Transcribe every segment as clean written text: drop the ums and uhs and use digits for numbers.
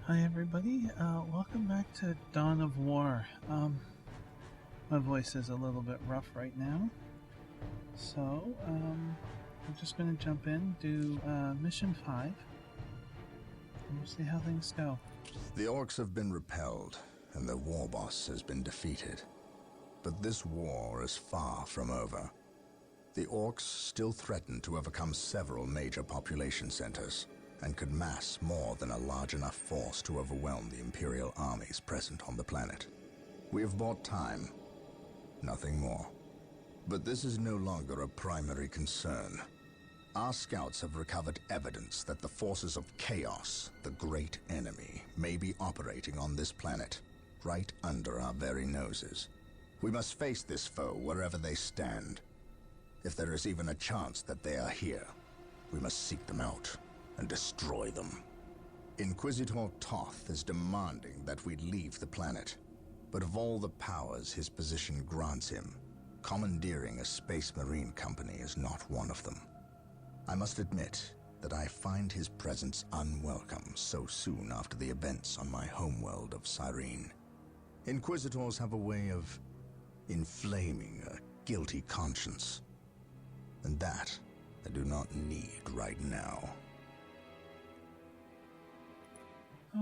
Hi everybody, welcome back to Dawn of War. My voice is a little bit rough right now, so I'm just going to jump in, do Mission 5, and we'll see how things go. The orcs have been repelled, and their war boss has been defeated. But this war is far from over. The orcs still threaten to overcome several major population centers, and could mass more than a large enough force to overwhelm the Imperial armies present on the planet. We have bought time, nothing more. But this is no longer a primary concern. Our scouts have recovered evidence that the forces of chaos, the great enemy, may be operating on this planet, right under our very noses. We must face this foe wherever they stand. If there is even a chance that they are here, we must seek them out and destroy them. Inquisitor Toth is demanding that we leave the planet, but of all the powers his position grants him, commandeering a space marine company is not one of them. I must admit that I find his presence unwelcome so soon after the events on my homeworld of Cyrene. Inquisitors have a way of inflaming a guilty conscience, and that I do not need right now.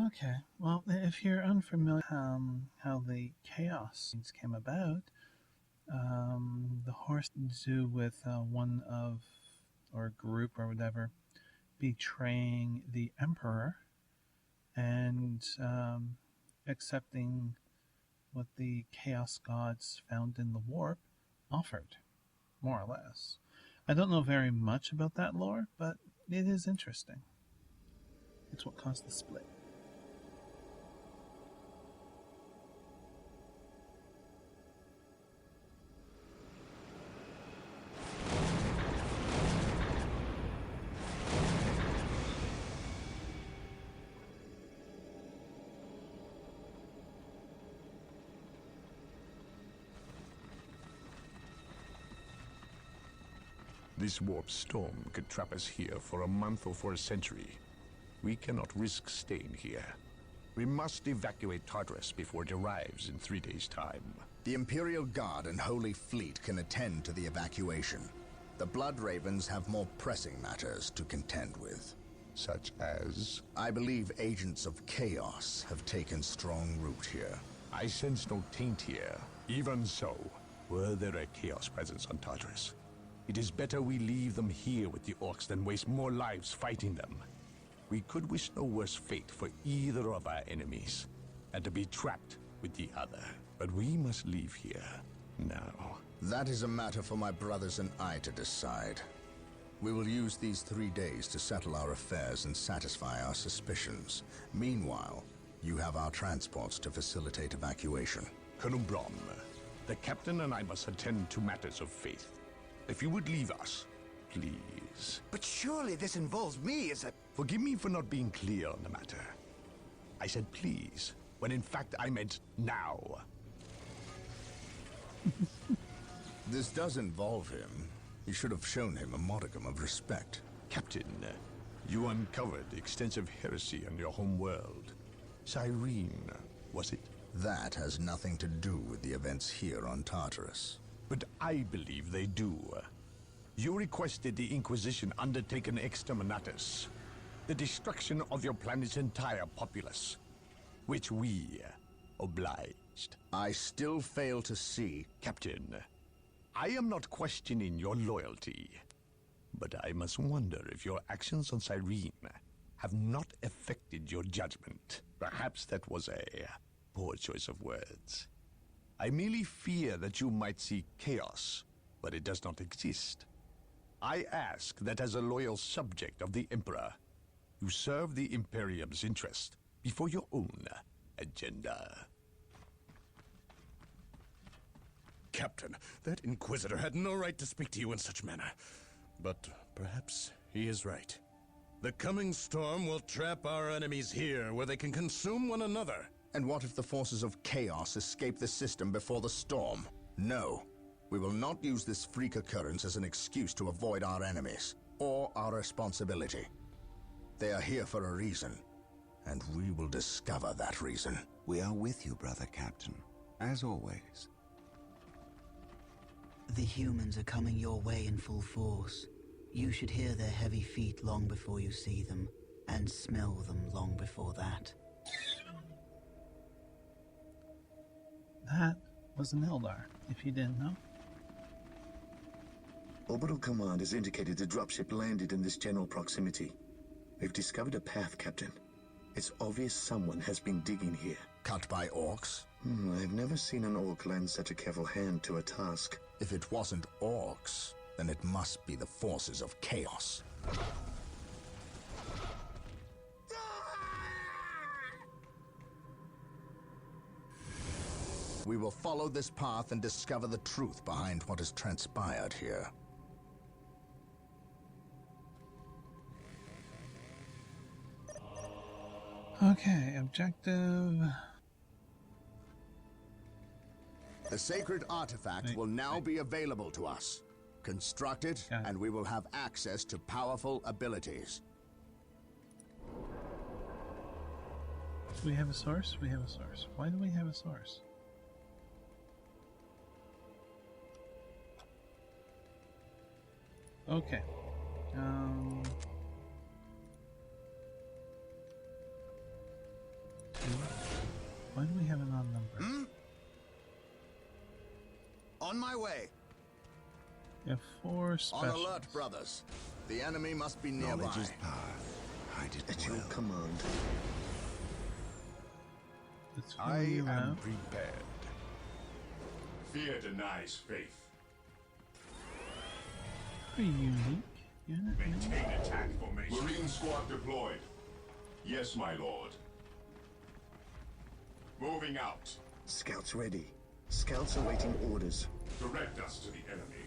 Okay, well, if you're unfamiliar how the chaos things came about, the horse do with one of, or group or whatever, betraying the Emperor and accepting what the Chaos Gods found in the warp offered, more or less. I don't know very much about that lore, but it is interesting. It's what caused the split. This warp storm could trap us here for a month or for a century. We cannot risk staying here. We must evacuate Tartarus before it arrives in 3 days' time. The Imperial Guard and Holy Fleet can attend to the evacuation. The Blood Ravens have more pressing matters to contend with. Such as? I believe agents of chaos have taken strong root here. I sense no taint here. Even so, were there a chaos presence on Tartarus, it is better we leave them here with the orcs than waste more lives fighting them. We could wish no worse fate for either of our enemies, and to be trapped with the other. But we must leave here now. That is a matter for my brothers and I to decide. We will use these 3 days to settle our affairs and satisfy our suspicions. Meanwhile, you have our transports to facilitate evacuation. Colonel Brom, the captain and I must attend to matters of faith. If you would leave us, please. But surely this involves me as a... Forgive me for not being clear on the matter. I said please, when in fact I meant now. This does involve him. You should have shown him a modicum of respect. Captain, you uncovered extensive heresy on your home world. Cyrene, was it? That has nothing to do with the events here on Tartarus. But I believe they do. You requested the Inquisition undertake an exterminatus, the destruction of your planet's entire populace, which we obliged. I still fail to see... Captain, I am not questioning your loyalty, but I must wonder if your actions on Cyrene have not affected your judgment. Perhaps that was a poor choice of words. I merely fear that you might see chaos, but it does not exist. I ask that as a loyal subject of the Emperor, you serve the Imperium's interest before your own agenda. Captain, that Inquisitor had no right to speak to you in such manner. But perhaps he is right. The coming storm will trap our enemies here, where they can consume one another. And what if the forces of chaos escape the system before the storm? No. We will not use this freak occurrence as an excuse to avoid our enemies, or our responsibility. They are here for a reason, and we will discover that reason. We are with you, brother Captain, as always. The humans are coming your way in full force. You should hear their heavy feet long before you see them, and smell them long before that. That was an Eldar, if you didn't know. Orbital Command has indicated the dropship landed in this general proximity. We've discovered a path, Captain. It's obvious someone has been digging here. Cut by orcs? I've never seen an orc lend such a careful hand to a task. If it wasn't orcs, then it must be the forces of chaos. We will follow this path and discover the truth behind what has transpired here. Okay, objective. The sacred artifact will now be available to us. Construct it, and we will have access to powerful abilities. Do we have a source? We have a source. Why do we have a source? Okay. Why do we have an odd number? On my way. We have 4 specials. On alert, brothers. The enemy must be nearby. Knowledge is power. Hide it At well. your command. Let's I fill you am out. prepared. Fear denies faith. Pretty unique unit. Maintain attack formation. Marine squad deployed. Yes, my lord. Moving out. Scouts ready. Scouts awaiting orders. Direct us to the enemy.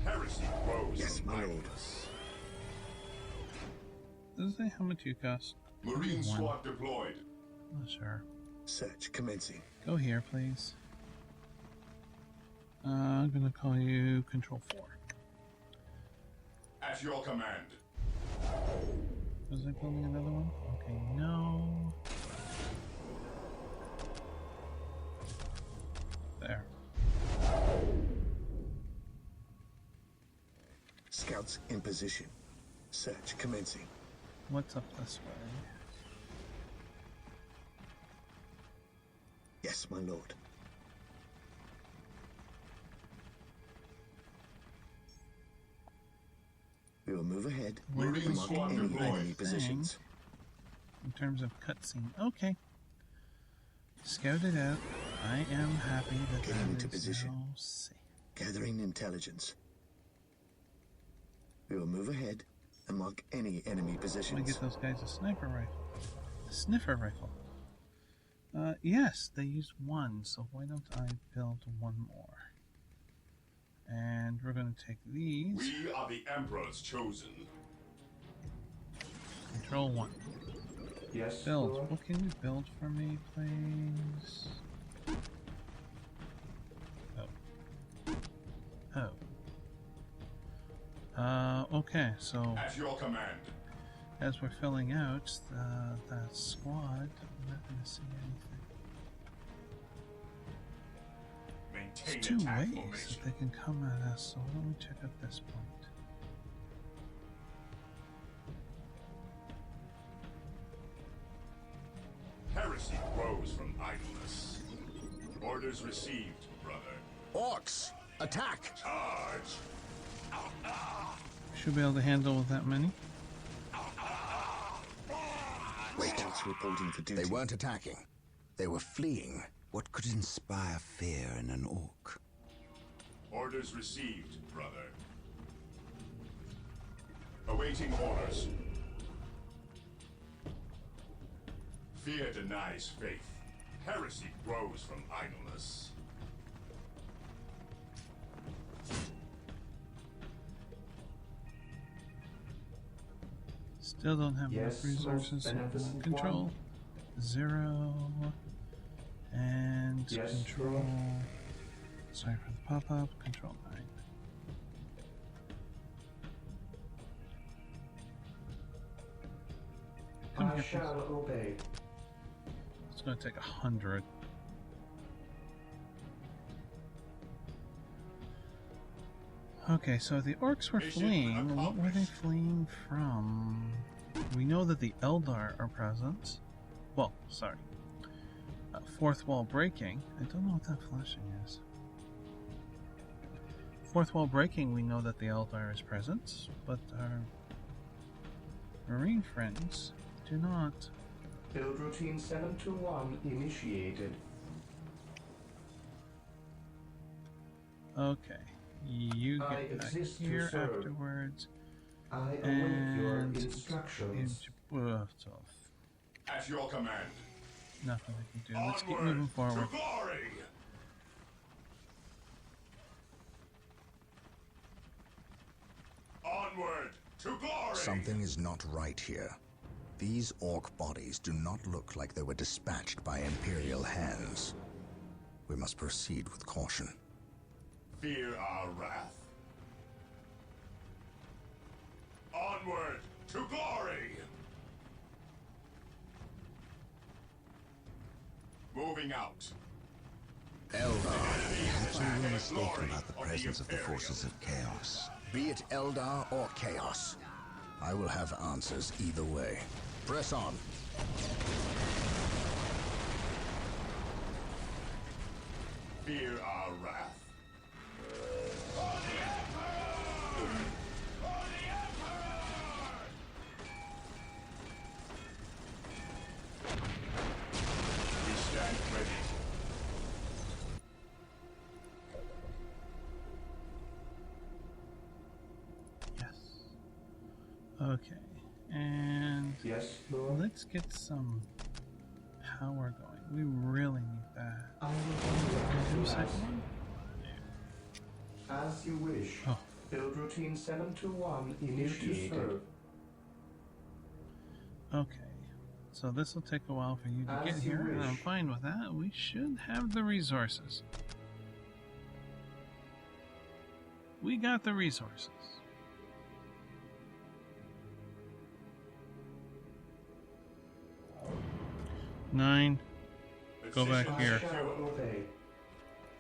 Heresy grows. Yes, from my lord. idleness. Does it say how much you cost? Marine One. squad deployed. Not sure. Search commencing. Go here, please. I'm gonna call you Control 4. At your command. Was I building another one? Okay, no. There. Scouts in position. Search commencing. What's up this way? Yes, my lord. We will move ahead Marine and mark squad any deployed. enemy positions. In terms of cutscene. Okay. Scout it out. I am happy that Getting that into is position. now safe. Gathering intelligence. We will move ahead and mark any enemy I'm gonna positions. get those guys a sniper rifle. A sniffer rifle. Yes, they used one, so why don't I build one more? And we're going to take these. We are the Emperor's chosen. Control 1. Yes. Build. Lord. What can you build for me, please? Okay, so At your command. as we're filling out that squad, I'm not going to see anything. Maintain There's 2 attack ways formation. that they can come at us, so why don't we check out this point? Heresy grows from idleness. Orders received, brother. Orcs! Attack! Charge! Should be able to handle with that many. Scouts reporting for duty. They weren't attacking. They were fleeing. What could inspire fear in an orc? Orders received, brother. Awaiting orders. Fear denies faith. Heresy grows from idleness. Still don't have Yes, enough resources. most beneficent Control one. 0 and Yes, control Sorry for the pop-up. Control 9. Come here, please. Obey. It's going to take 100. Okay, so the orcs were fleeing. What were they fleeing from? We know that the Eldar are present. Well, sorry. Fourth wall breaking. I don't know what that flashing is. Fourth wall breaking, we know that the Eldar is present, but our marine friends do not. Build routine 721 initiated. Okay. You get back here afterwards. I await your instructions. At your command. Nothing I can do. Let's keep moving forward. To glory! Onward to glory! Something is not right here. These orc bodies do not look like they were dispatched by Imperial hands. We must proceed with caution. Fear our wrath. Onward to glory! Moving out. Perhaps we were mistaken about the presence of the forces of chaos. Be it Eldar or Chaos, I will have answers either way. Press on. Fear our wrath. We stand ready. Yes. Okay. And Yes, Lord. let's get some power going. We really need that. I will Do do a second one? as you wish. Oh. Build routine 721 initiated. Okay. So this will take a while for you to As get you here, and I'm wish. fine with that. We should have the resources. We got the resources. Nine. Go back Position here. I shall obey.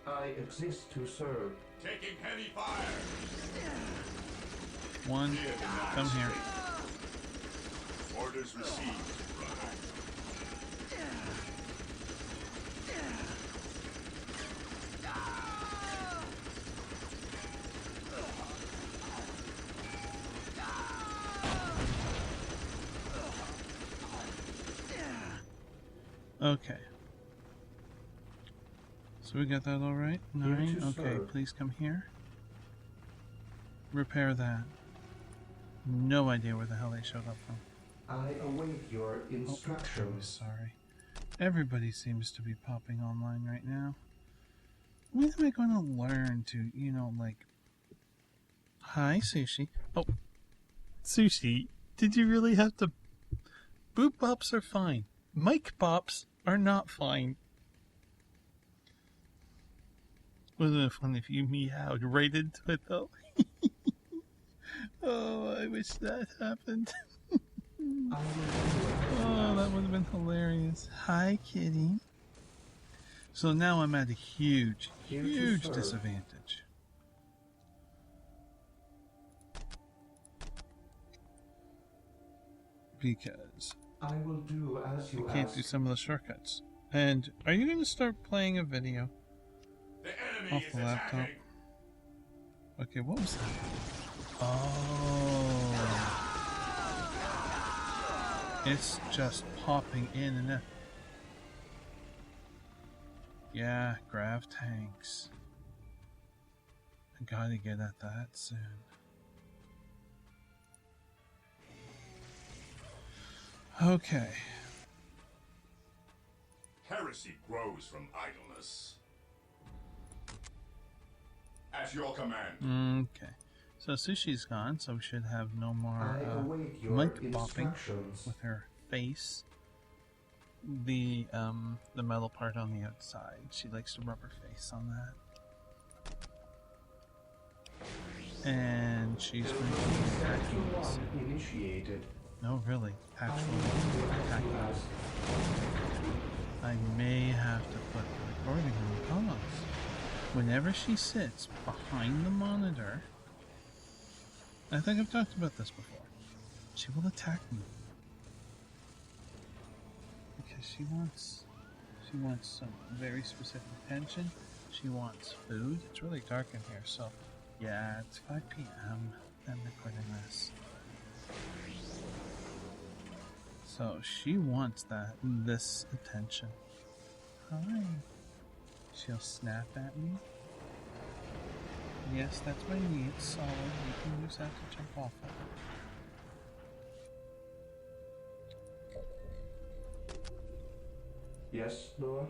I exist to serve. Taking heavy fire. One. Come here. Orders received. Okay. So we got that all right? Nine. Here to Okay, serve. please come here. Repair that. No idea where the hell they showed up from. I await your Oh, I'm instructions. sorry. Everybody seems to be popping online right now. When am I going to learn to, you know, like... Hi, Sushi. Oh, Sushi, did you really have to... Boop bops are fine. Mic pops are not fine. Wasn't it fun if you meowed right into it, though? Oh, I wish that happened. I will do Oh, that would have been hilarious. Hi, kitty. So now I'm at a huge, Here to huge serve. disadvantage. Because I will do as you I can't ask. do some of the shortcuts. And are you going to start playing a video The enemy off is the laptop? attacking. Okay, what was that? Oh. It's just popping in and out. Yeah, grav tanks. I gotta get at that soon. Okay. Heresy grows from idleness. At your command. Okay. So Sushi's gone, so we should have no more I await your mic bopping instructions. with her face. The metal part on the outside. She likes to rub her face on that. And she's going to be attacking us. Initiated. No, really, actually attacking us. I may have to put the recording on pause. Whenever she sits behind the monitor, I think I've talked about this before, she will attack me. Because she wants some very specific attention. She wants food. It's really dark in here, so yeah, it's 5 p.m. I'm recording this. So she wants this attention. Hi. She'll snap at me. Yes, that's my knee. It's solid. You can use that to jump off of. Yes, Lord.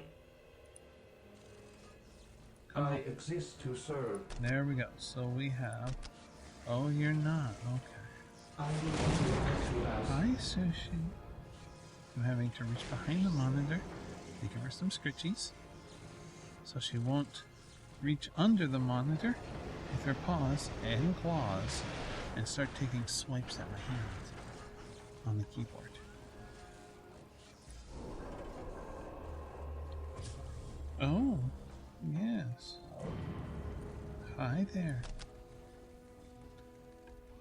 I exist to serve. There we go. So we have... Oh, you're not. Okay. I will do as you ask. Hi, Sushi. I'm having to reach behind the monitor to give her some scritchies, so she won't reach under the monitor with her paws and claws and start taking swipes at my hand on the keyboard. Oh, yes. Hi there.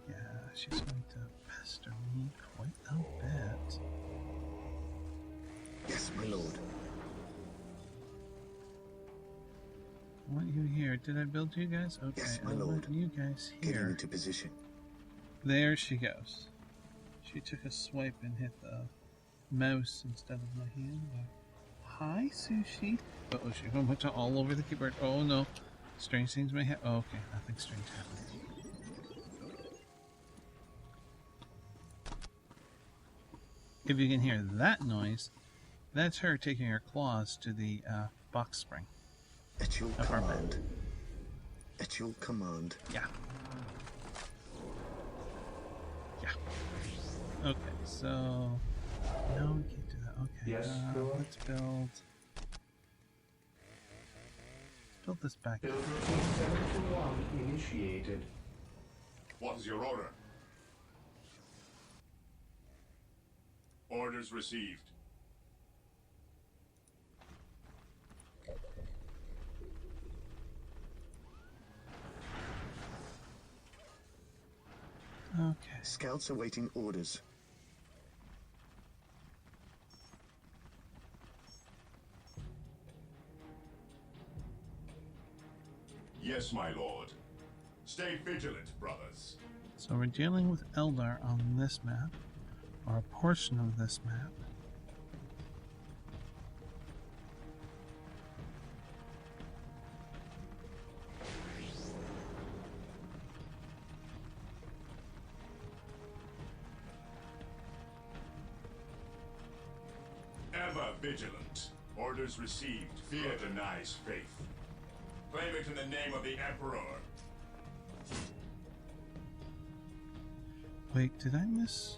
Yeah, she's going to pester me quite a bit. Yes, my lord. I want you here. Did I build you guys? Okay, Yes, my I lord. want you guys Getting here. into position. There she goes. She took a swipe and hit the mouse instead of my hand. Hi, Sushi. Uh-oh, she went all over the keyboard. Oh no. Strange things may happen. Oh, okay, nothing strange happened. If you can hear that noise, that's her taking her claws to the box spring. At your Of our command. bed. At your command. Yeah. Yeah. Okay, so... No, we can't do that. Okay, Yes, Lord. let's build... Build this back. Build routine 721 initiated. What is your order? Orders received. Okay. Scouts awaiting orders. Yes, my lord. Stay vigilant, brothers. So we're dealing with Eldar on this map, or a portion of this map. Ever vigilant. Orders received. Fear denies faith. Claim it in the name of the Emperor. Wait, did I miss?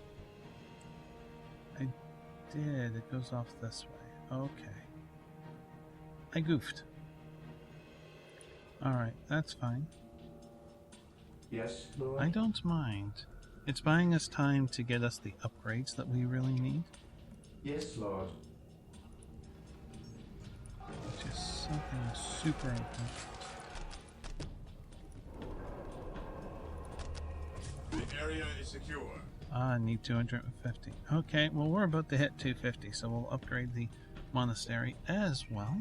I did. It goes off this way. Okay. I goofed. Alright, that's fine. Yes, Lord. I don't mind. It's buying us time to get us the upgrades that we really need. Yes, Lord. Which is something super important. The area is secure. I need 250. Okay, well we're about to hit 250, so we'll upgrade the monastery as well.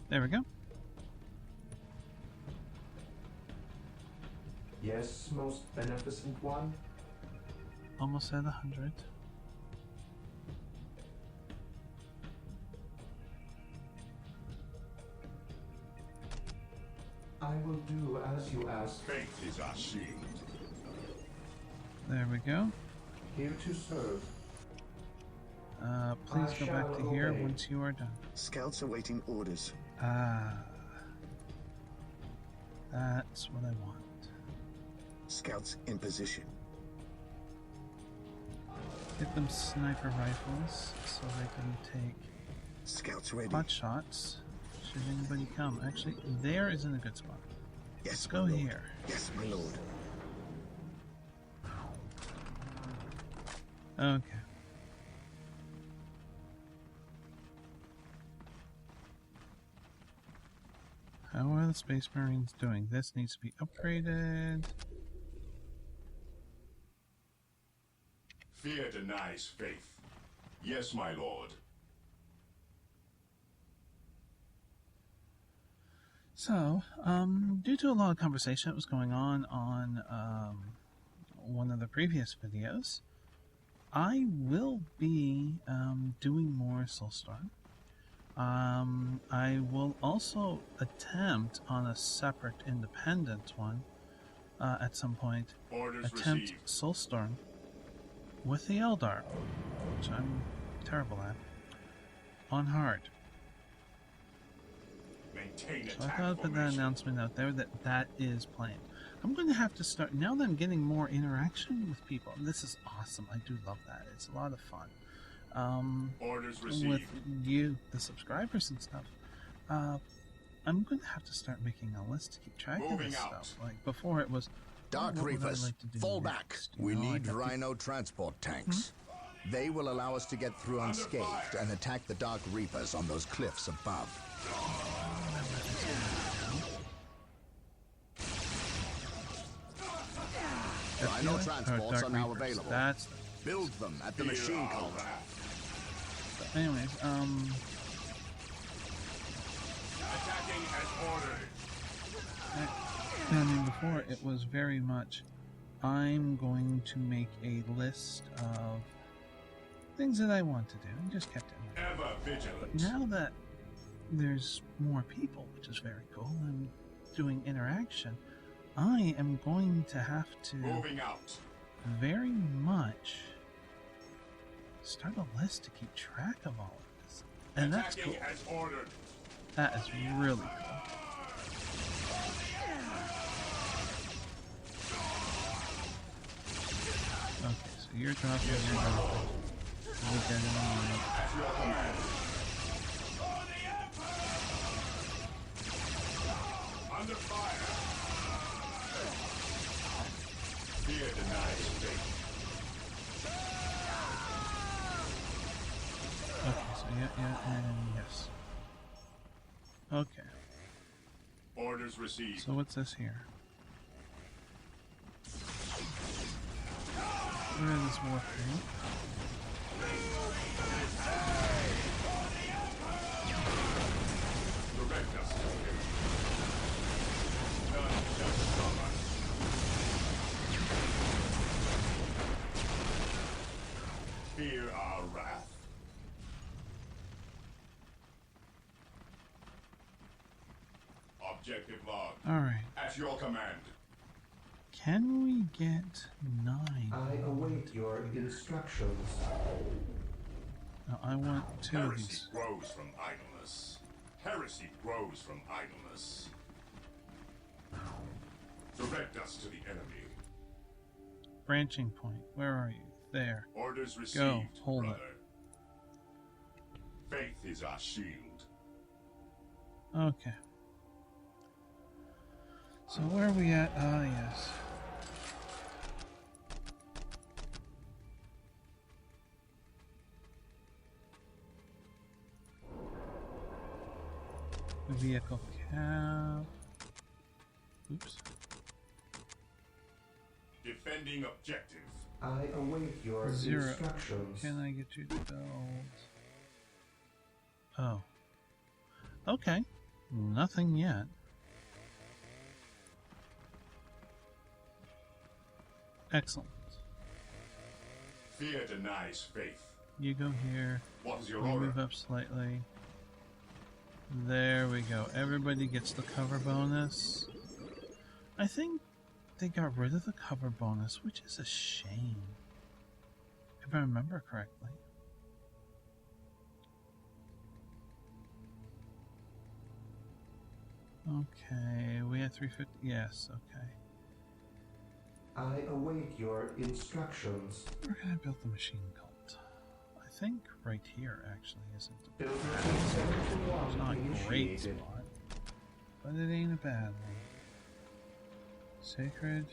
There we go. Yes, most beneficent one. Almost at 100. I will do as you ask. Faith is our shield. There we go. Here to serve. Please I go back shall to here obey. once you are done. Scouts awaiting orders. Ah. That's what I want. Scouts in position. Get them sniper rifles so they can take Scouts ready. pot shots should anybody come. Actually, there isn't a good spot. Yes, go my lord. here. Yes, my lord. Okay. How are the Space Marines doing? This needs to be upgraded. Fear denies faith. Yes, my lord. So, due to a lot of conversation that was going on one of the previous videos, I will be doing more Soulstorm. I will also attempt on a separate independent one at some point. Orders Attempt received. Soulstorm with the Eldar, which I'm terrible at, on hard. Maintain So I attack thought I'd put that formation. announcement out there that is planned. I'm going to have to start, now that I'm getting more interaction with people, and this is awesome, I do love that, it's a lot of fun. Orders received. With you, the subscribers and stuff, I'm going to have to start making a list to keep track of Moving this out. stuff. Like, before it was, Dark what would I Reapers, like to do fall next? back. You We know, I need got Rhino transport tanks. They will allow us to get through unscathed and attack the Dark Reapers on those cliffs above. Rhino transports are now available. That's Build them at the machine cult. anyways, Attacking as ordered. I mean, before it was very much, I'm going to make a list of things that I want to do, and just kept it. Ever vigilant. But now that there's more people, which is very cool, and doing interaction, I am going to have to Moving out. very much start a list to keep track of all of this. And that's Attacking cool. as ordered. That is really cool. Okay, so you're dropping your dropping. You get in line. At your command. Under fire. Fear denies faith. Okay, so yeah, and yes. Okay, Orders received. so what's this here? Where is this warfare? Direct us. None shall stop us. Fear our wrath. Objective log. Alright, At your command. can we get 9? I await your instructions. No, I want 2 of Heresy these. grows from idleness. Heresy grows from idleness. Direct us to the enemy. Branching point, where are you? There. Orders received, Go, hold it. brother. Faith is our shield. Okay. So where are we at? Ah, yes. Vehicle cap. Oops. Defending objective. I await your 0. instructions. Can I get you to build? Oh. Okay. Nothing yet. Excellent. Fear denies faith. You go here. What is your We order? move up slightly. There we go. Everybody gets the cover bonus. I think they got rid of the cover bonus, which is a shame. If I remember correctly. Okay, we had 350. Yes, okay. I await your instructions. Where can I build the machine cult? I think right here actually isn't the Building it's not a great initiated. spot, but it ain't a bad one. Sacred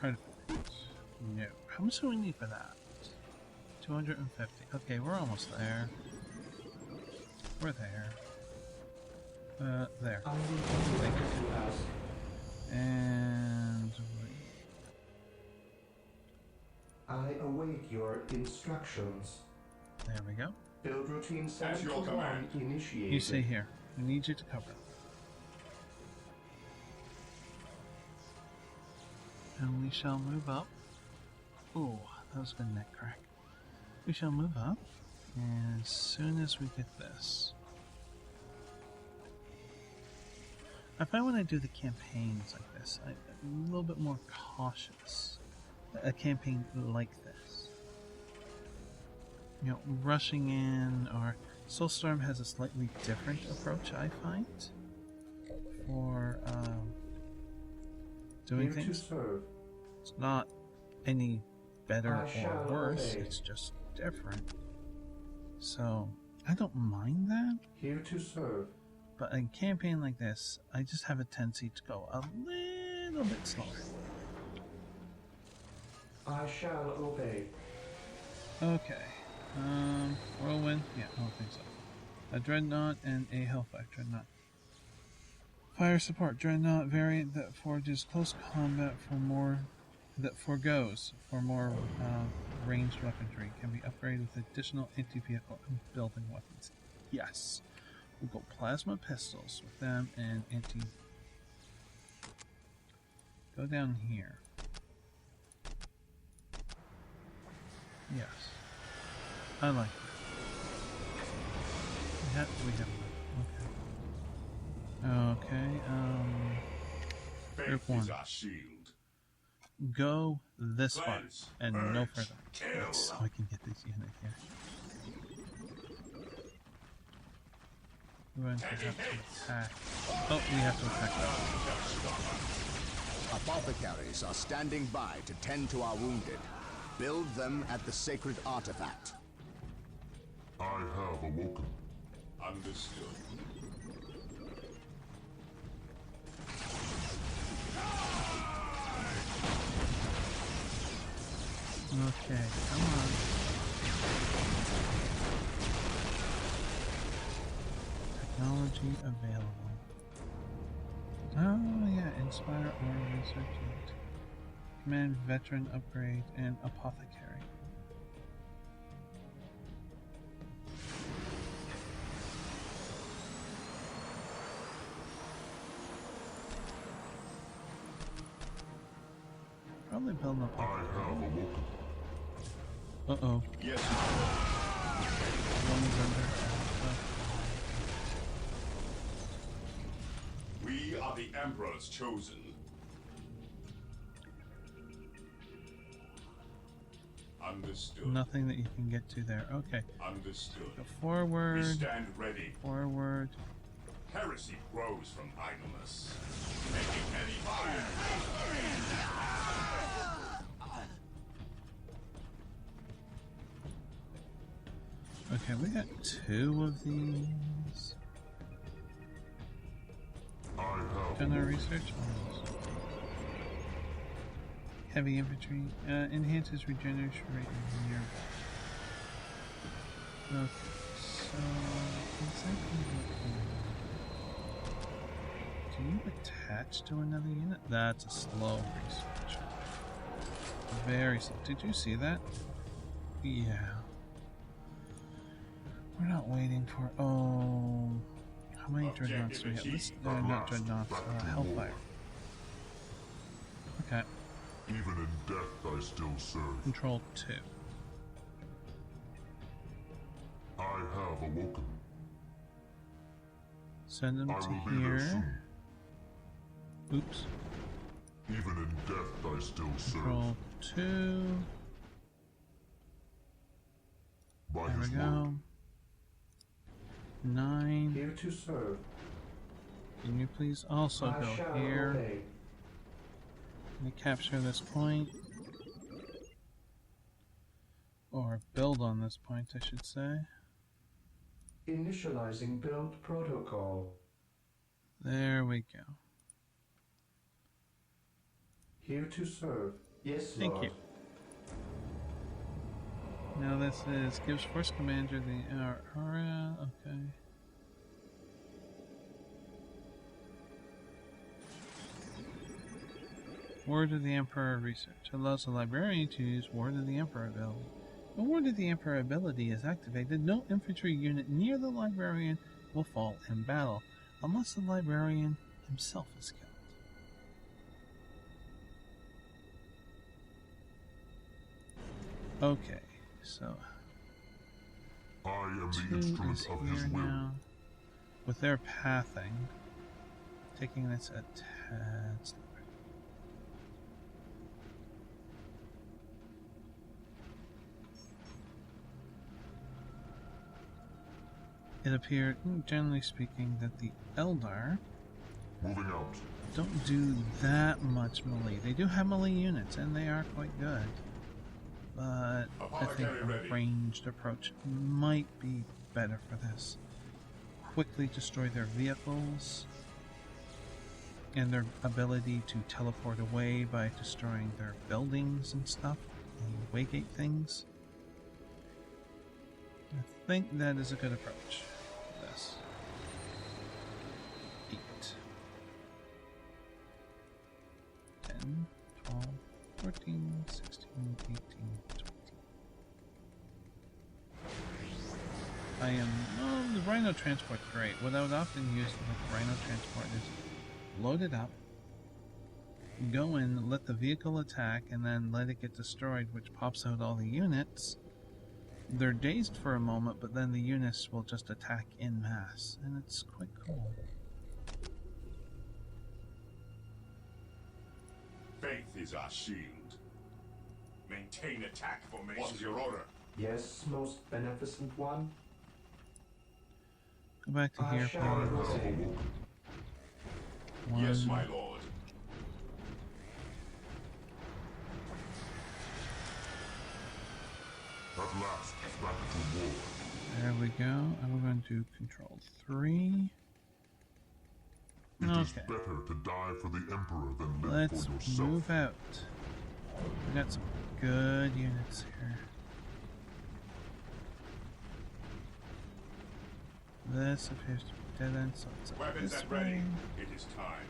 artifact. No. How much do we need for that? 250. Okay, we're almost there. We're there. There. Thank you. And I await your instructions. there we go. Build routine At your 71 command. initiated. You stay here. We need you to cover. And we shall move up. Ooh, that was a good neck crack. We shall move up as soon as we get this. I find when I do the campaigns like this, I'm a little bit more cautious. A campaign like this. You know, rushing in, or Soulstorm has a slightly different approach, I find, for doing Here to things. serve. It's not any better I shall or worse, obey. it's just different. So, I don't mind that, Here to serve. but in a campaign like this, I just have a tendency to go a little bit slower. I shall obey. Okay. Whirlwind? Yeah, I don't think so. A Dreadnought and a Hellfire Dreadnought. Fire support Dreadnought variant that forges close combat for more. That forgoes for more ranged weaponry. Can be upgraded with additional anti-vehicle and building weapons. Yes. We'll go plasma pistols with them and anti. Go down here. Yes. I like that. We have okay. Faith Group one. is our shield. Go this far Cleanse, and no purge, further. kill. So I can get this unit here. We're going to have to attack. Oh, we have to attack that. Apothecaries are standing by to tend to our wounded. Build them at the sacred artifact. I have awoken. Understood. Okay, come on. Technology available. Oh yeah, Inspire or Research Unit. Command Veteran Upgrade and Apothecary. Probably build an apothecary. Uh-oh. Yes. One's under attack. We are the Emperor's chosen. Understood. Nothing that you can get to there. Okay. Understood. Go We forward. stand ready. Forward. Heresy grows from idleness. Making heavy fire. Okay, we got two of these. Done our research on those. Heavy infantry enhances regeneration rate in nearby. Okay, so exactly what do you attach to another unit? That's a slow research. Very slow. Did you see that? Yeah. We're not waiting for. Oh, how many dreadnoughts do we have? Let's, not dreadnoughts. Hellfire. Okay. Even in death, I still serve. Control 2. I have awoken. Send them I to will be there here. soon. Oops. Even in death, I still serve. Control 2. By There we his go. word. 9. Here to serve. Can you please also I go shall here? obey. Let me capture this point. Or build on this point, I should say. Initializing build protocol. There we go. Here to serve. Yes, Thank Lord. you. Now this is gives Force Commander the aura. Okay. Word of the Emperor research allows the librarian to use Word of the Emperor ability. When Word of the Emperor ability is activated, no infantry unit near the librarian will fall in battle, unless the librarian himself is killed. Okay, so I am the 2 instrument is of his here will. now. With their pathing, taking this a tad slower. It appeared, generally speaking, that the Eldar Moving out. don't do that much melee. They do have melee units, and they are quite good. But I think a ranged approach might be better for this. Quickly destroy their vehicles, and their ability to teleport away by destroying their buildings and stuff, and waygate things. I think that is a good approach for this. 8, 10, 12, 14, 16, 18, 20. I am, the Rhino Transport great. What I would often use with the Rhino Transport is load it up, go in, let the vehicle attack, and then let it get destroyed, which pops out all the units. They're dazed for a moment, but then the units will just attack en masse, and it's quite cool. Faith is our shield. Maintain attack formation. What is your order? Yes, most beneficent one. Go back to here, I shall please. obey. Yes, 1, my lord. At last, back to war. there we go. And we're going to control 3. It is Okay, better to die for the Emperor than live let's for yourself. move out. We got some good units here. This appears to be dead end, so it's up Weapons this at way. ready. It is time.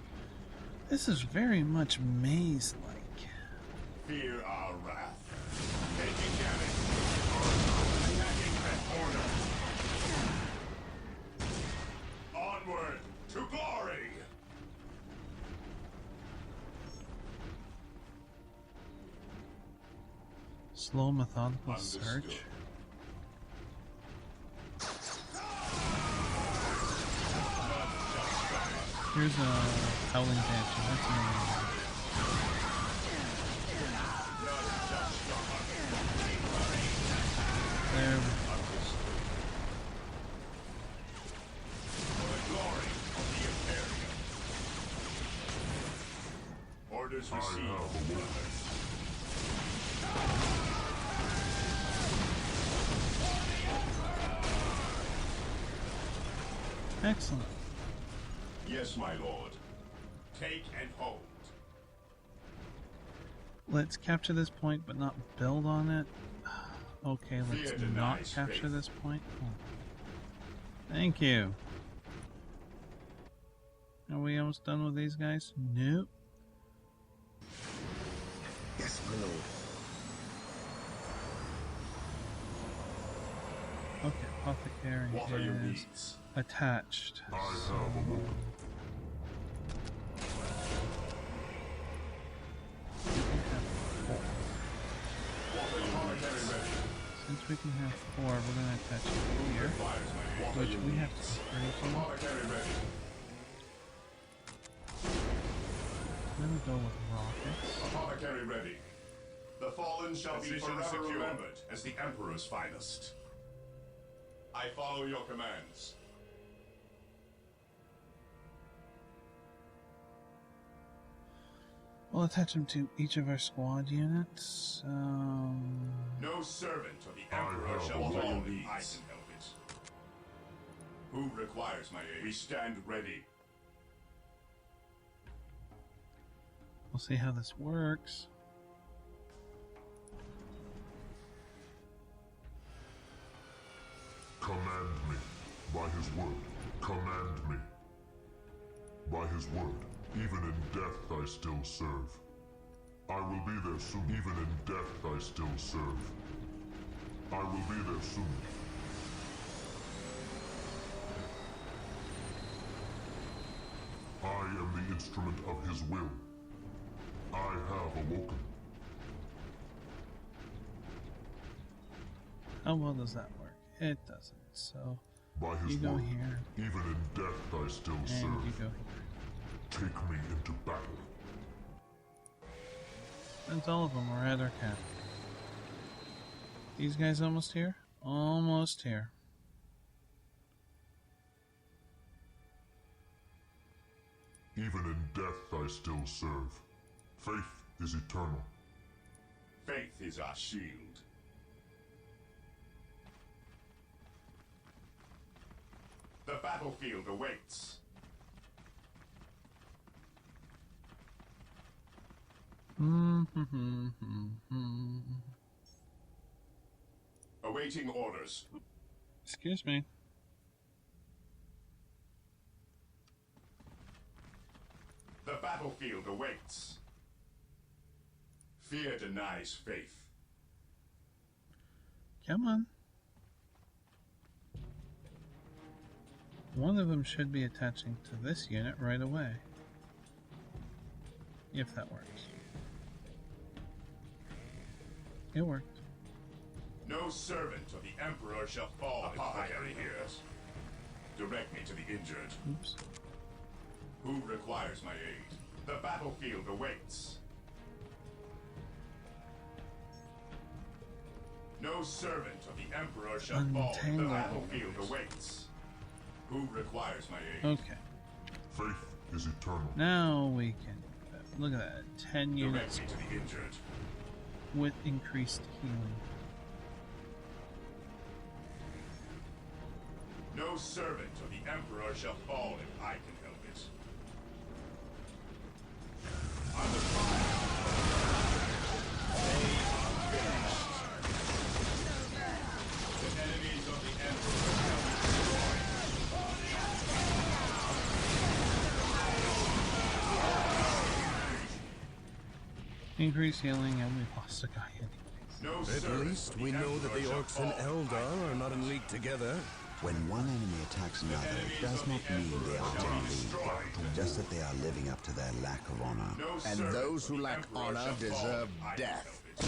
This is very much maze-like. Fear our wrath. Taking damage. Attacking and order. Onward to glory. Slow, methodical Understood. search. Here's a howling banshee. That's amazing. There we go. For the glory of the Imperium. Orders I received. have awoken. Excellent. Yes, my lord. Take and hold. Let's capture this point, but not build on it. Okay, let's Fear not denies capture faith. this point. Oh. Thank you. Are we almost done with these guys? Nope. Yes, my lord. Okay, apothecary What are your is needs? attached. I have awoken. Since we can have 4, we're going to attach it here, which we have to upgrade to. Apothecary ready. I'm going to go with rockets. Apothecary ready. The fallen shall be Position forever secure. remembered as the Emperor's finest. I follow your commands. We'll attach them to each of our squad units. No servant of the I Emperor have shall what fall are your if I needs? can help it. Who requires my aid? We stand ready. We'll see how this works. Command me by his word. Command me by his word. Even in death I still serve. I will be there soon. Even in death I still serve. I will be there soon. I am the instrument of his will. I have awoken. How well does that work? It doesn't. So By his you go word, here, even in death I still and serve. you go here. Take me into battle. That's all of them. We're at our cap. These guys almost here? Almost here. Even in death I still serve. Faith is eternal. Faith is our shield. The battlefield awaits. Awaiting orders. Excuse me. The battlefield awaits. Fear denies faith. Come on. One of them should be attaching to this unit right away. If that works. It worked. No servant of the Emperor shall fall upon my ears. Direct me to the injured. Oops. Who requires my aid? The battlefield awaits. No servant of the Emperor shall fall. The battlefield awaits. Who requires my aid? Okay. Faith is eternal. Now we can look at that. 10 units Direct me to the injured. with increased healing. No servant of the Emperor shall fall if I can help it. Under fire. They are finished. The enemies of the Emperor shall be destroyed. Increased healing, and we lost a guy anyways. No At servant least of we the know that Emperor the shall orcs and fall if I Eldar can are not help in it. league together. When one enemy attacks another, it does not mean they are in league, just that they are living up to their lack of honor. No And servant those of who the lack Emperor honor shall fall deserve if I can death. help it.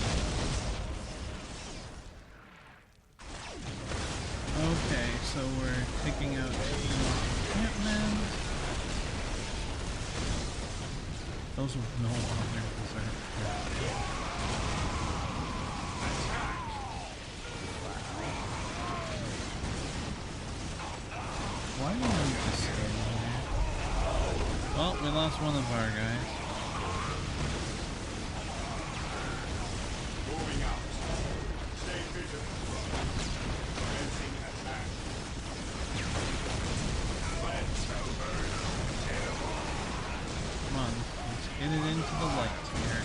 Okay, so we're taking out Ant-Man. Those with no honor deserve death. Why do we just stay here? Well, we lost one of our guys. Moving out. Stay vigilant. Commencing attack. Come on, let's get it into the light here.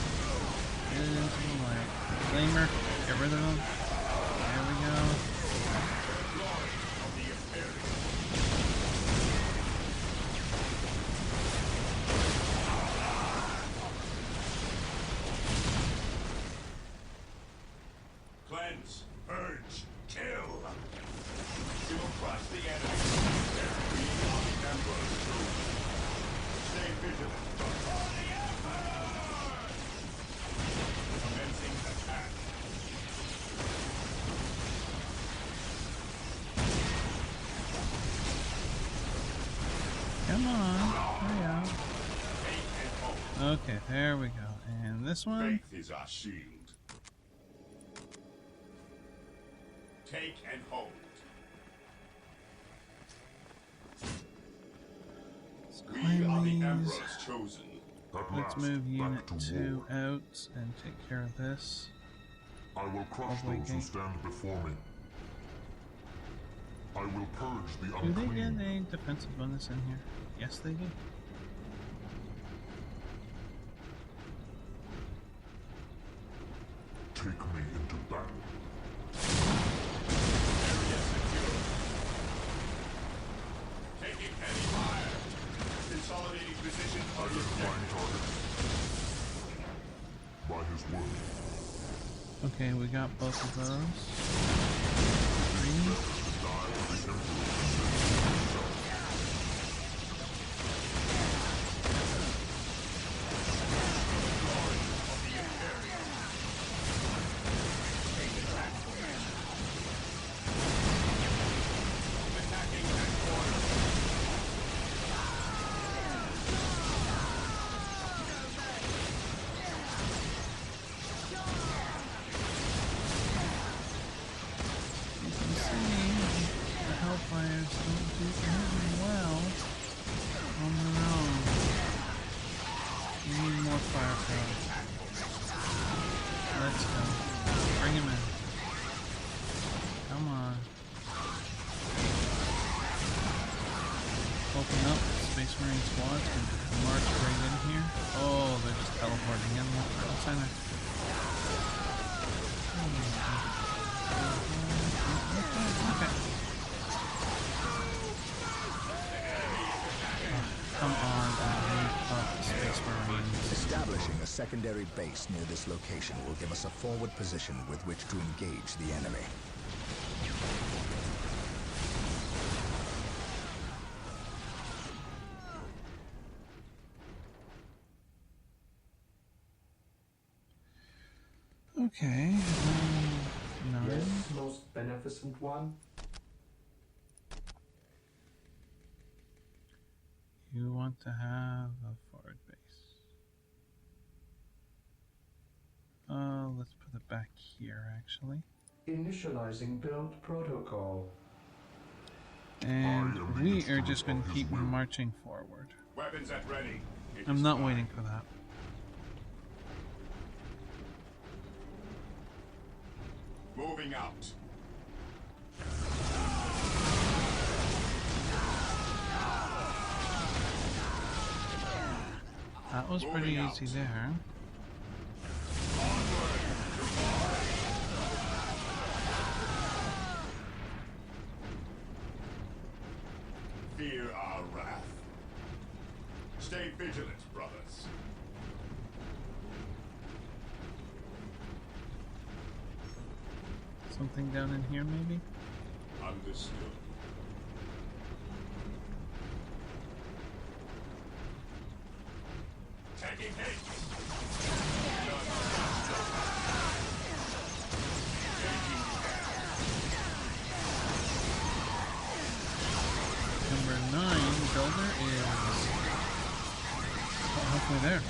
Get it into the light. Flamer, get rid of him. There we go. Cleanse, purge, kill. We will crush the enemy. We are the Emperor's troops. Stay vigilant. Commencing attack. Come on, hurry up. Okay, there we go. And this one? Faith is our shield. Take and hold. Let's We claim are the these. Emperor's chosen. At Let's last, move back Unit to 2 war. out and take care of this. I will crush Hopefully those who gain- stand before me. I will purge the Do they unclean. get a defensive bonus in here? Yes, they do. Consolidating position on the Identifying target. By his word. Okay, we got both of those. 3. To die for the Emperor. Secondary base near this location will give us a forward position with which to engage the enemy. Okay. No. Yes, most beneficent one. You want to have a forward base. Let's put it back here, actually. Initializing build protocol. And we are just going to keep marching forward. Weapons at ready. I'm not waiting for that. Moving out. That was pretty easy there. Fear our wrath. Stay vigilant, brothers. Something down in here, maybe? Understood. Taking hit. Number 9 builder is halfway there.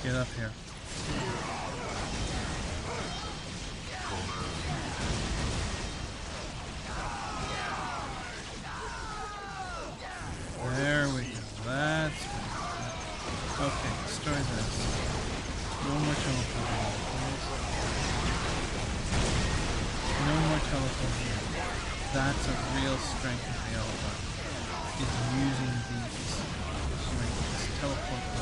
Get up here. There we go. That's good. Okay, destroy this. No more teleporting. No more teleporting. That's a real strength of the Eldar. Is using these strengths. Teleport to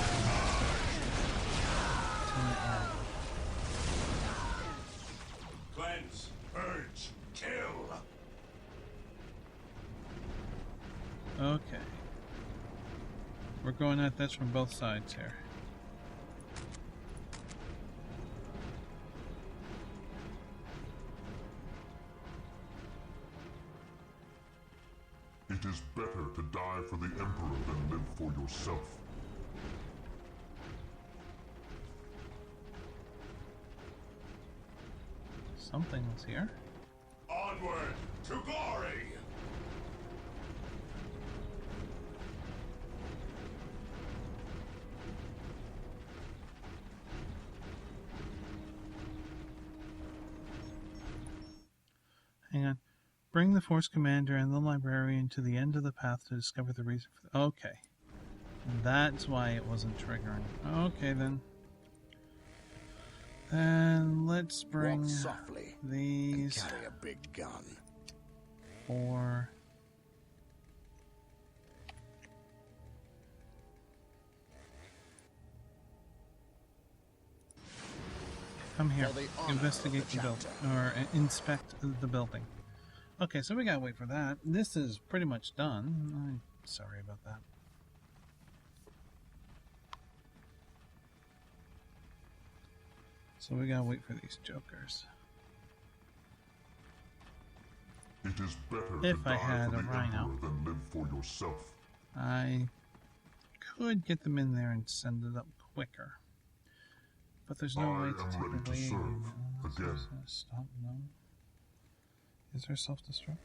an area. Cleanse, purge, kill. Okay. We're going at this from both sides here. It is better to die for the Emperor than live for yourself. Something was here. Onward to glory. Hang on. Bring the force commander and the librarian to the end of the path to discover the reason for the... Okay. That's why it wasn't triggering. Okay, then. Then let's bring Walk softly these and carry a big gun. 4. Come here. For the honor Investigate of the the building. chapter. Or inspect the building. Okay, so we gotta wait for that. This is pretty much done. I'm sorry about that. So we gotta wait for these jokers. It is better If to I die had for a the rhino. Emperor than live for yourself. I could get them in there and send it up quicker. But there's no I way to am take ready to away... serve again. Stop, no. Is there self-destruct?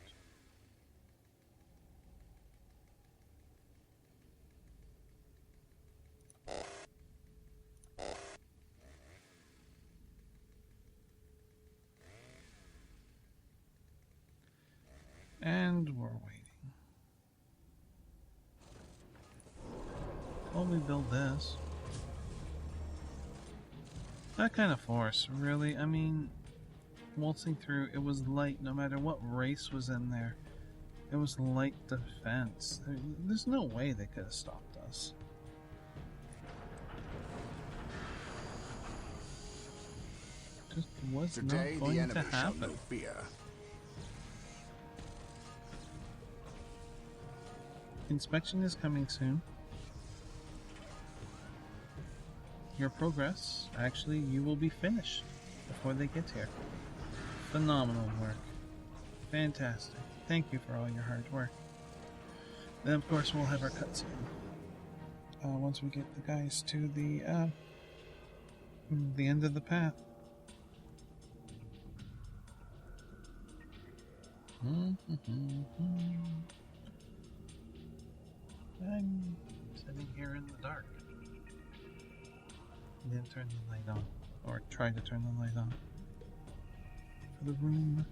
And we're waiting. While we build this. That kind of force, really? I mean, waltzing through, it was light no matter what race was in there. It was light defense. There's no way they could have stopped us. Just was Today not going the enemy to shall happen. know fear. Inspection is coming soon. Your progress, actually, you will be finished before they get here. Phenomenal work. Fantastic. Thank you for all your hard work. Then, of course, we'll have our cutscene. Once we get the guys to the end of the path. I'm sitting here in the dark. Then turn the light on. Or try to turn the light on. For the room.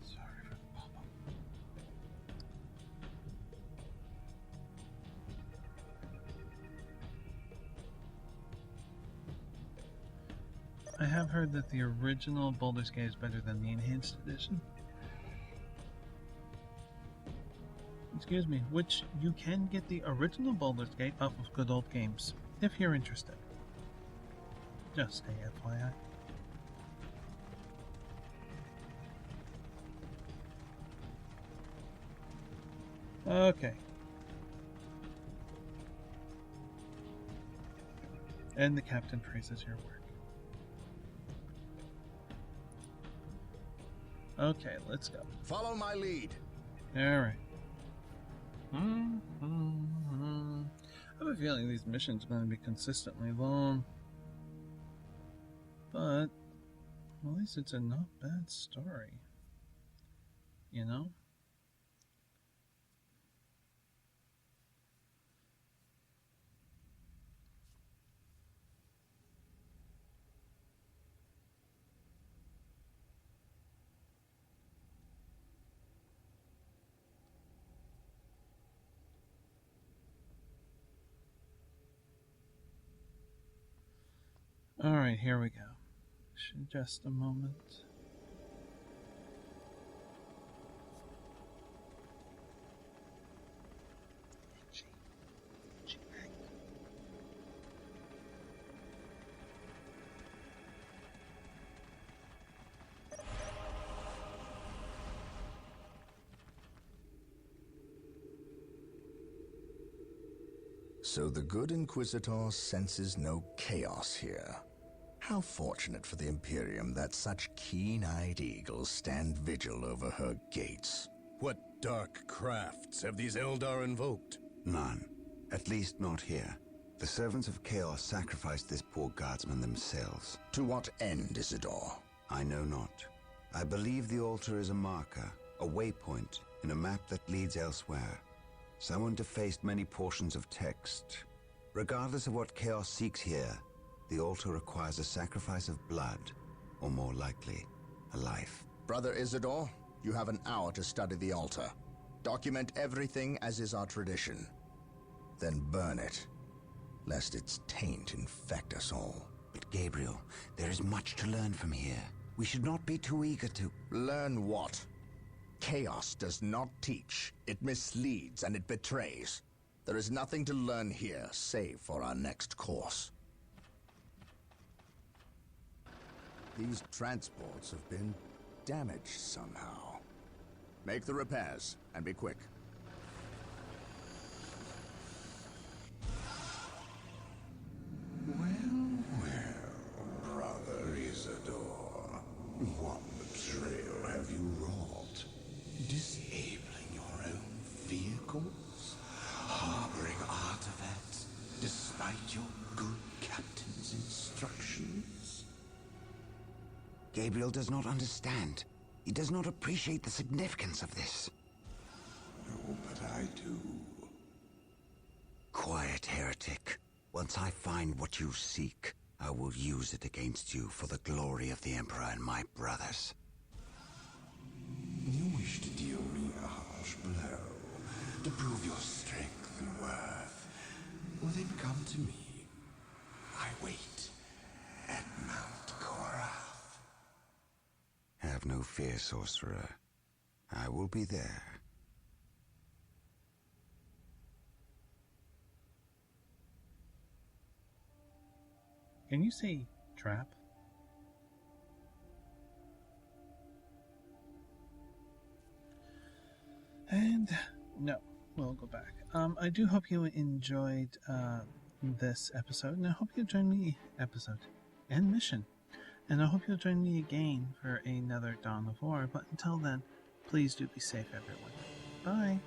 Sorry for the pop-up. I have heard that the original Baldur's Gate is better than the Enhanced Edition. Excuse me, which you can get the original Baldur's Gate off of Good Old Games, if you're interested. Just a FYI. Okay. And the captain praises your work. Okay, let's go. Follow my lead. Alright. I have a feeling these missions are going to be consistently long. But, well, at least it's a not bad story. You know? Alright, here we go. Just a moment. So the good Inquisitor senses no chaos here. How fortunate for the Imperium that such keen-eyed eagles stand vigil over her gates. What dark crafts have these Eldar invoked? None. At least not here. The servants of Chaos sacrificed this poor guardsman themselves. To what end, Isidore? I know not. I believe the altar is a marker, a waypoint, in a map that leads elsewhere. Someone defaced many portions of text. Regardless of what Chaos seeks here, the altar requires a sacrifice of blood, or more likely, a life. Brother Isidore, you have an hour to study the altar. Document everything as is our tradition. Then burn it, lest its taint infect us all. But Gabriel, there is much to learn from here. We should not be too eager to... Learn what? Chaos does not teach. It misleads and it betrays. There is nothing to learn here, save for our next course. These transports have been damaged somehow. Make the repairs, and be quick. Well, brother Isidore, what betrayal have you wrought? Disabling your own vehicles? Harboring artifacts despite your good captain's instructions? Gabriel does not understand. He does not appreciate the significance of this. No, but I do. Quiet, heretic. Once I find what you seek, I will use it against you for the glory of the Emperor and my brothers. You wish to deal me a harsh blow, to prove your strength and worth. Well, then come to me. I wait at Mount Korath. Have no fear, sorcerer. I will be there. Can you say trap? And no, we'll go back. I do hope you enjoyed this episode, and I hope you'll join me episode and mission. And I hope you'll join me again for another Dawn of War. But until then, please do be safe, everyone. Bye.